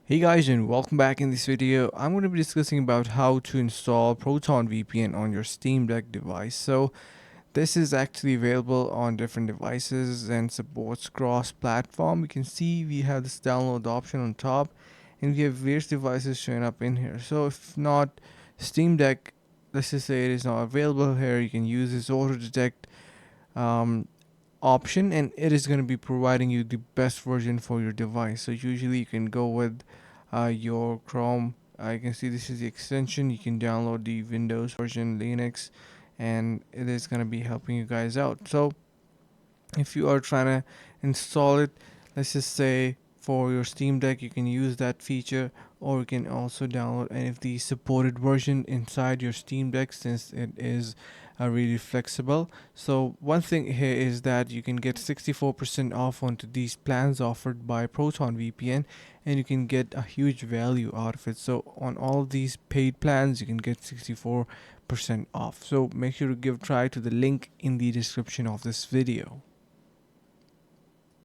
Hey guys, and welcome back. In this video I'm going to be discussing about how to install Proton VPN on your Steam Deck device. So this is actually available on different devices and supports cross-platform. You can see we have this download option on top and we have various devices showing up in here. So if not Steam Deck, let's just say it is not available here, you can use this auto detect um, option and it is going to be providing you the best version for your device. So usually you can go with your Chrome. You can see this is the extension. You can download the Windows version, Linux, and it is going to be helping you guys out. So if you are trying to install it, let's just say for your Steam Deck, you can use that feature, or you can also download any of the supported version inside your Steam Deck, since it is really flexible. So one thing here is that you can get 64% off onto these plans offered by Proton VPN, and you can get a huge value out of it. So on all of these paid plans, you can get 64% off. So make sure to give a try to the link in the description of this video.